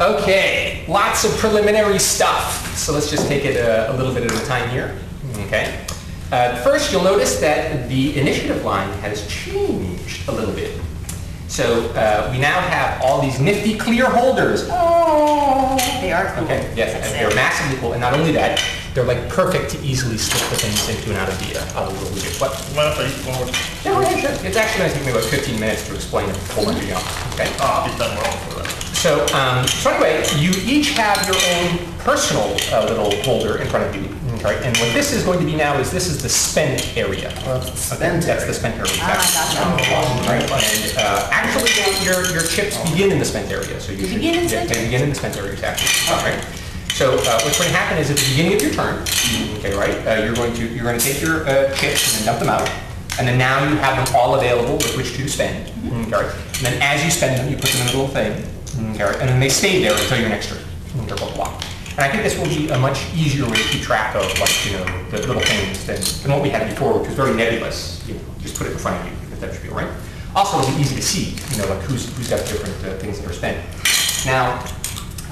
Okay, lots of preliminary stuff. So let's just take it a little bit at a time here. Okay. First, you'll notice that the initiative line has changed a little bit. So we now have all these nifty clear holders. Oh, they are cool. Okay, yes, and they're massively cool. And not only that, they're like perfect to easily slip the things into and out of the little widget. What? Mind if I eat forward? Yeah, okay, sure. It's actually going to take me about 15 minutes to explain a whole bunch of junk. Okay. I'll be done well for that. So, so anyway, you each have your own personal little holder in front of you. Okay. And what this is going to be now is this is the spent area. That's the spent area. Right. And actually, your chips begin in the spent area. So you should begin in the spent area. Exactly. All right. So what's going to happen is at the beginning of your turn, okay, right? You're going to take your chips and then dump them out, and then now you have them all available with which to spend. Okay, right? And then as you spend them, you put them in a little thing, okay, right? And then they stay there until your next turn. Blah, blah, blah. And I think this will be a much easier way to keep track of, like, you know, the little things than what we had before, which was very nebulous. You know, just put it in front of you, if that should be all right. Also, it'll be easy to see, you know, like who's got different things that are spent. Now.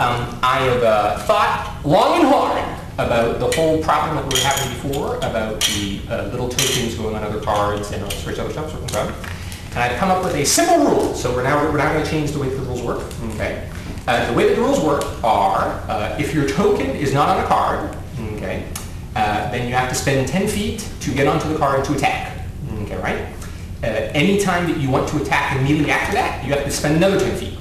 I have thought long and hard about the whole problem that we were having before, about the little tokens going on other cards and all sorts of other stuff. And I've come up with a simple rule. So we're now going to change the way that the rules work. Okay. The way that the rules work are, if your token is not on a card, okay, then you have to spend 10 feet to get onto the card to attack. Okay, right? Any time that you want to attack immediately after that, you have to spend another 10 feet.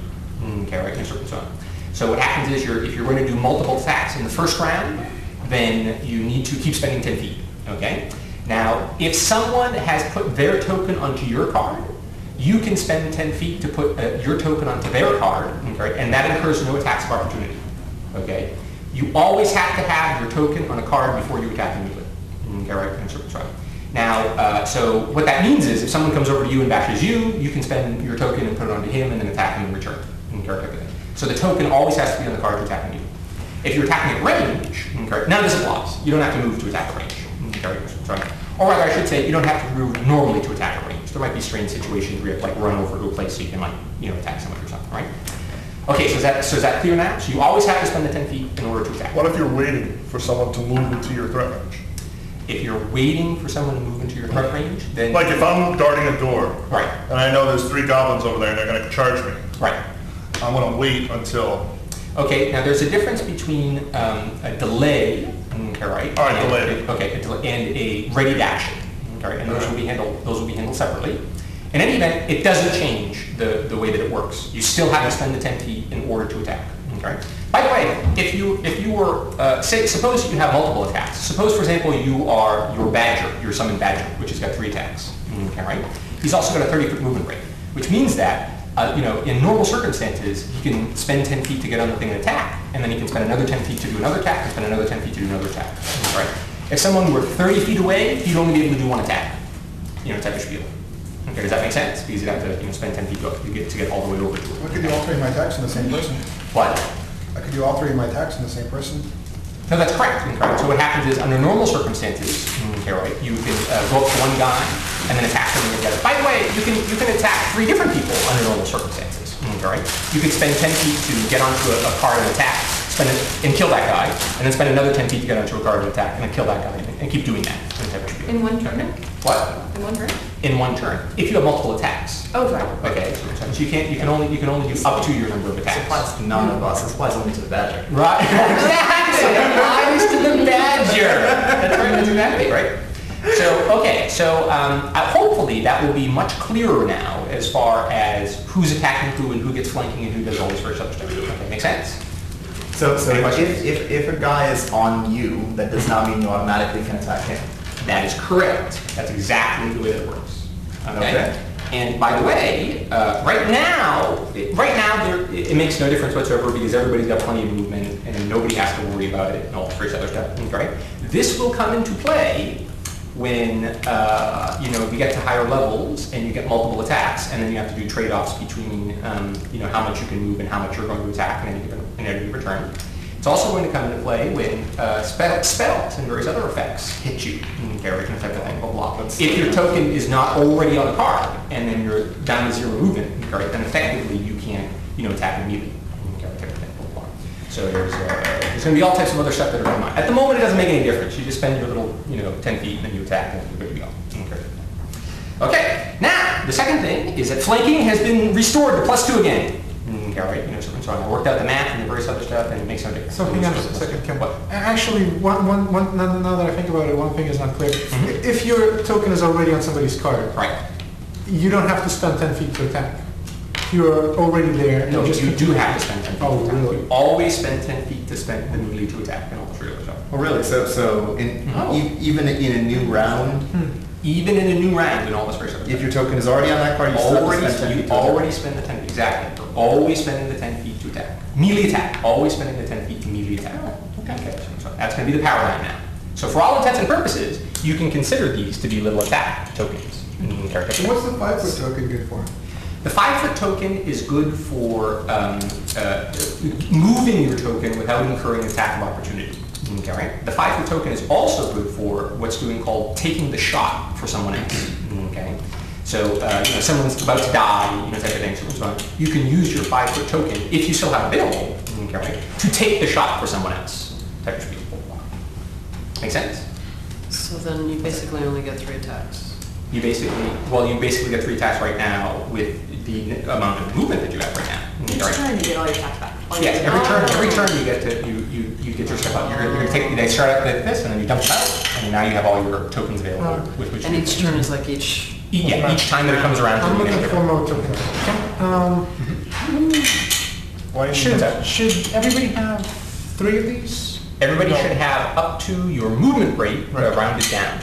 Okay, right? And so on. So what happens is if you're going to do multiple attacks in the first round, then you need to keep spending 10 feet, okay? Now, if someone has put their token onto your card, you can spend 10 feet to put your token onto their card, okay? And that incurs no attacks of opportunity, okay? You always have to have your token on a card before you attack immediately, okay, right? And so on. Now, so what that means is if someone comes over to you and bashes you, you can spend your token and put it onto him and then attack him in return, okay? So the token always has to be on the card to attack you. If you're attacking at range, okay, none of this applies. You don't have to move to attack at range. Okay, or rather, I should say, you don't have to move normally to attack at range. There might be strange situations where you have to like run over to a place so you can like, you know, attack someone or something, right? Okay, so is that clear now? So you always have to spend the 10 feet in order to attack. What if you're waiting for someone to move into your threat range? If you're waiting for someone to move into your threat range, then... Like if I'm guarding a door, right, and I know there's 3 goblins over there and they're going to charge me. Right. I'm going to wait until... Okay, now there's a difference between a delay, okay, right? All right, delay. Okay, and a ready action, okay, and those will be handled separately. In any event, it doesn't change the way that it works. You still have to spend the 10 feet in order to attack. Okay. By the way, if you were suppose you have multiple attacks. Suppose, for example, you are your badger, your summoned badger, which has got 3 attacks. Okay, right? He's also got a 30-foot movement rate, which means that. You know, in normal circumstances, he can spend 10 feet to get on the thing and attack, and then he can spend another 10 feet to do another attack, and spend another 10 feet to do another attack. Right? If someone were 30 feet away, he'd only be able to do 1 attack. You know, type of spiel. Okay, does that make sense? Because you'd have to spend 10 feet to get all the way over to it. I could do all 3 of my attacks in the same person. What? I could do all 3 of my attacks in the same person. No, that's correct. So what happens is, under normal circumstances, okay, right, you can go up to one guy and then attack them together. By the way, you can attack 3 different people under normal circumstances. Okay, right? You can spend 10 feet to get onto a card and attack, spend it and kill that guy, and then spend another 10 feet to get onto a card and attack, and then kill that guy, and keep doing that. In one turn? What? In one turn? In one turn, if you have multiple attacks. Oh, right. Okay, so you can only do up to your number of attacks. It applies to none of us. It applies only to the badger. Right. Exactly. It applies to the badger. That's right. That's exactly right. So okay. So hopefully that will be much clearer now as far as who's attacking who and who gets flanking and who does all this first stuff. Okay, makes sense. So if a guy is on you, that does not mean you automatically can attack him. That is correct. That's exactly the way that works. Okay. And by the way, right now, it makes no difference whatsoever because everybody's got plenty of movement and nobody has to worry about it and all this other stuff. Okay. This will come into play when we get to higher levels and you get multiple attacks, and then you have to do trade-offs between how much you can move and how much you're going to attack in any given return. It's also going to come into play when spells and various other effects hit you. Type of thing. Blah, blah. If your token is not already on the card and then you're down to 0 movement, then effectively you can't attack immediately. Type of thing. Blah, blah. So there's going to be all types of other stuff that are going on. At the moment, it doesn't make any difference. You just spend your little, 10 feet, and then you attack, and you're good to go. Okay, now, the second thing is that flanking has been restored to +2 again. Okay, all right, so I worked out the math and the various other stuff, and it makes no difference. So hang on a second, Kim. Actually, now that I think about it, one thing is not clear. If your token is already on somebody's card, Right. you don't have to spend 10 feet to attack. You're already there. No, you do have to spend 10 feet Oh, to attack. really? You always spend 10 feet to spend the melee to attack and all the other stuff. Oh, really? So even in a new round, Even in a new round and all this various other if stuff. your token is already on that card, you still have to spend 10 feet You to attack. already spend the 10 feet, exactly. You're always spending the 10 feet to attack. Melee attack, always spending the 10 feet to melee attack. Okay, so that's going to be the power line now. So for all intents and purposes, you can consider these to be little attack tokens. In character. So what's the 5-foot token good for? The 5-foot token is good for moving your token without incurring attack of opportunity. Okay, right? The 5-foot token is also good for what's doing called taking the shot for someone else. Okay, so someone's about to die, type of thing. So on. You can use your 5-foot token if you still have it available. Okay, right? To take the shot for someone else. Type of spiel. Make sense? So then you basically only get 3 attacks. You basically get 3 attacks right now with the amount of movement that you have right now. Each time you get all your attacks back. Yes, every turn you get to you get your stuff out. You're going to take. They start out like this, and then you dump it out, and now you have all your tokens available. With which And you- each turn is like each... Yeah, each time that it comes around. I'm you looking get for a more tokens. Why do you need that? Should everybody have 3 of these? Everybody should have up to your movement rate rounded down.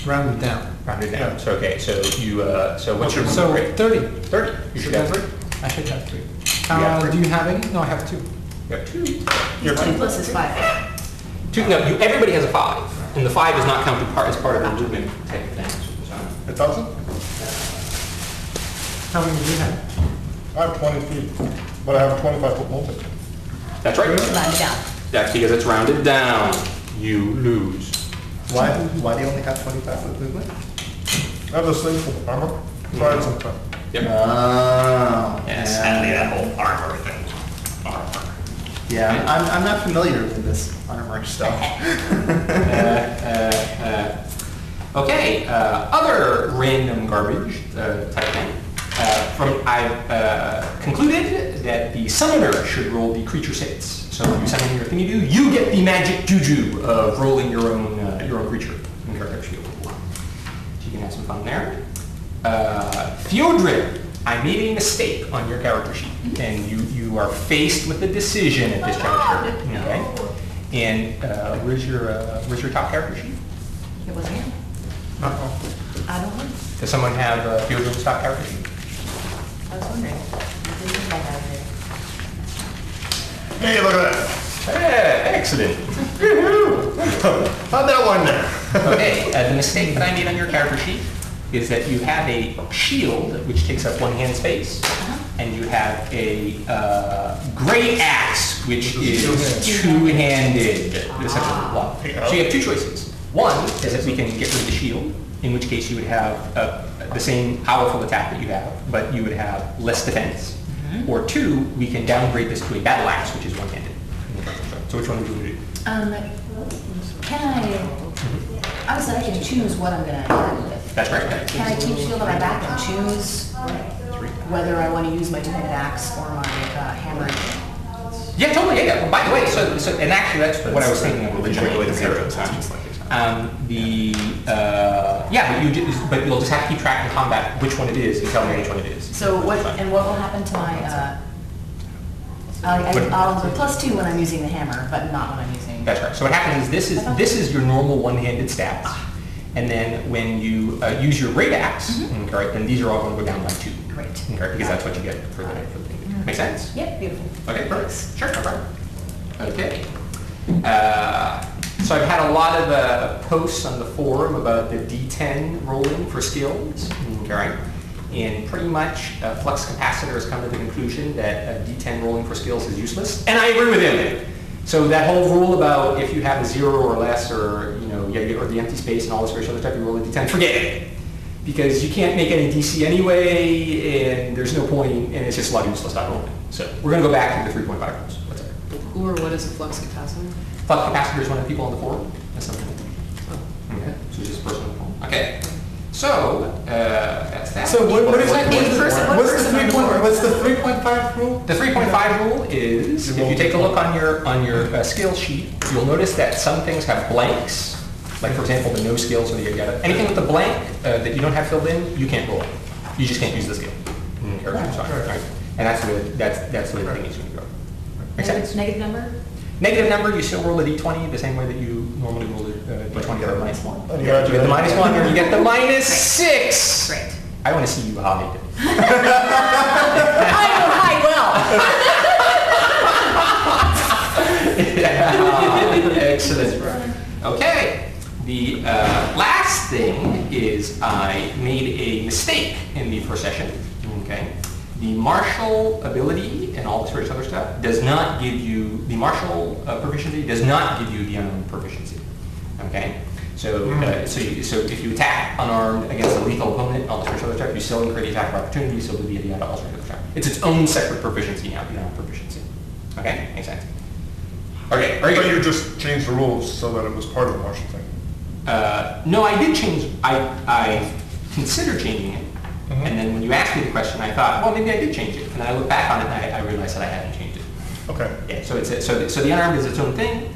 Rounded down. Rounded down. So okay, so you so what's your So movement rate? 30. 30. You should have 3. I should have 3. have 3. Do you have any? No, I have 2. You have 2. You're 2 plus is 5. 2. No, everybody has a 5, and the 5 is not counted as part of the movement type of thing. So, It doesn't? How many do you have? I have 20 feet, but I have a 25-foot movement. that's right. Round down. That's because it's rounded down. You lose. Why do you only have 25-foot movement? I have this thing for the armor. Try it sometime. Yep. Oh. Yes, that whole armor thing. Armor. Yeah, I'm not familiar with this armor stuff. Okay, other random garbage type thing. I've concluded that the summoner should roll the creature saves. So when you summon your thing you get the magic juju of rolling your own creature in character shield. So you can have some fun there. Theodrin, I made a mistake on your character sheet, and you are faced with a decision at this juncture. Okay, and where's your top character sheet? It wasn't here. I don't know. Does someone have Theodrin's top character sheet? I was wondering. I didn't think I had it. Hey, look at that. Hey, excellent. How'd that one there? Okay, the mistake that I made on your character sheet is that you have a shield, which takes up 1 hand space, and you have a great axe, which is 2-handed. So you have 2 choices. One is that we can get rid of the shield, in which case you would have the same powerful attack that you have, but you would have less defense. Or 2, we can downgrade this to a battle axe, which is 1-handed. So which one would you do? Can I, obviously I can choose what I'm gonna attack with. That's right. Can I keep shield on my back and choose whether I want to use my 2-handed axe or my hammer? Yeah, totally. Yeah. By the way, so and actually that's what I was thinking of originally. The zeros, not just like But you'll just have to keep track in combat which one it is and tell me which one it is. So what will happen to my, I'll have a +2 when I'm using the hammer, but not when I'm using. That's right. So what happens is this is your normal 1-handed stats, and then when you use your great axe, okay, then these are all going to go down by 2. Great. Okay, because that's what you get for the thing. Make sense? Yep, beautiful. Okay, perfect. Sure, no problem. Okay. So I've had a lot of posts on the forum about the D10 rolling for skills. Okay, right? And pretty much Flux Capacitor has come to the conclusion that D10 rolling for skills is useless. And I agree with him. So that whole rule about if you have a 0 or less or, or the empty space and all this various other stuff, you roll a D10, forget it. Because you can't make any DC anyway, and there's no point, and it's just a lot of useless stuff rolling. So we're going to go back to the 3.5 rules. What's up? Or what is a flux capacitor? Flux capacitor is one of the people on the forum. That's something. Okay, so just person on the forum. Okay, so that's that. So what is that? What What's the 3.5 rule? The 3.5 rule is, if you take a look on your scale sheet, you'll notice that some things have blanks. Like for example, the no scales or the yada yada. Anything with a blank that you don't have filled in, you can't roll. You just can't use the scale. Right. And that's the way the thing is going to go. Make sense? Negative number? Negative number, you still roll a d20 the same way that you normally roll a d20 with a minus 1. And You get the minus 1 or you get the minus 6. Great. I want to see you hide it. I don't hide well. Excellent. Okay. The last thing is I made a mistake in the first session. Okay. The martial ability and all this various other stuff does not give you, the martial proficiency does not give you the unarmed proficiency. Okay? So, so if you attack unarmed against a lethal opponent, all this various other stuff, you still incur the attack of opportunity, so the yada all this various other stuff. It's its own separate proficiency now, the unarmed proficiency. Okay? Makes sense. Okay, very But good. you just changed the rules so that it was part of the martial thing. No, I did change, I considered changing it. And then when you asked me the question, I thought, well, maybe I did change it. And then I looked back on it and I realized that I hadn't changed it. Okay. Yeah, so so the unarmed is its own thing.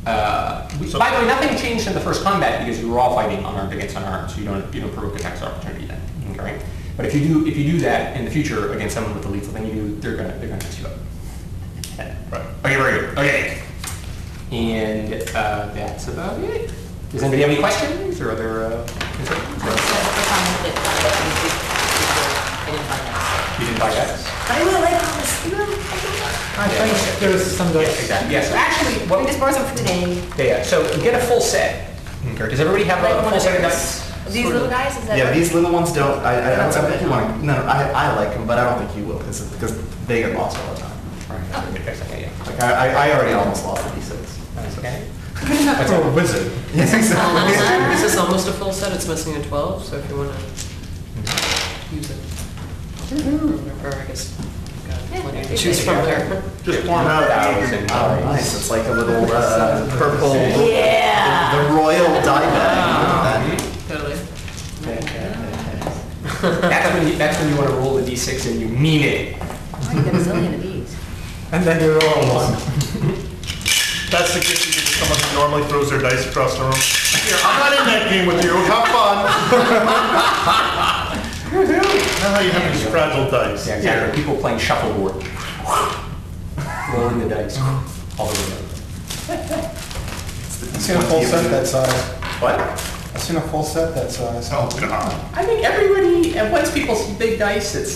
By the way, nothing changed in the first combat because you were all fighting unarmed against unarmed, so you don't provoke attacks of opportunity then. Okay. But if you do that in the future against someone with the lethal thing you do, they're gonna mess you up. Right. Okay, very good. Okay. And that's about it. Does anybody have any questions or other concerns? You didn't buy that? I will, I promise. I think there's some Yeah, exactly. Yes. Actually, We what? just borrow some for today. Yeah. So get a full set. Okay. Does everybody have Like a one full of set of those. dice? These little guys, is that? Yeah, these little ones don't, I don't That's think okay. you want to, no, I like them, but I don't think you will, because they get lost all the time. Right. Okay. Yeah. Like, I already almost lost the D6. That's okay. That's a wizard. Yes, exactly. Is this almost a full set? It's missing a 12, so if you want to use it. Or I guess, Yeah, plenty to you choose can. from there. Just one out. Oh, nice, it's like a little purple, Yeah. the royal die bag. Totally. That's when you want to roll the d6 and you mean it. Oh, you got a zillion of these. And then you roll one. That's the gift you give to someone who normally throws their dice across the room. Here, I'm not in that game with you. Have fun. Now how you have these fragile dice. Yeah, exactly. People playing shuffleboard. Rolling the dice all the way up. I've seen a full set that size. What? I've seen a full set that size. Oh, God. I think everybody, and once people see big dice, it's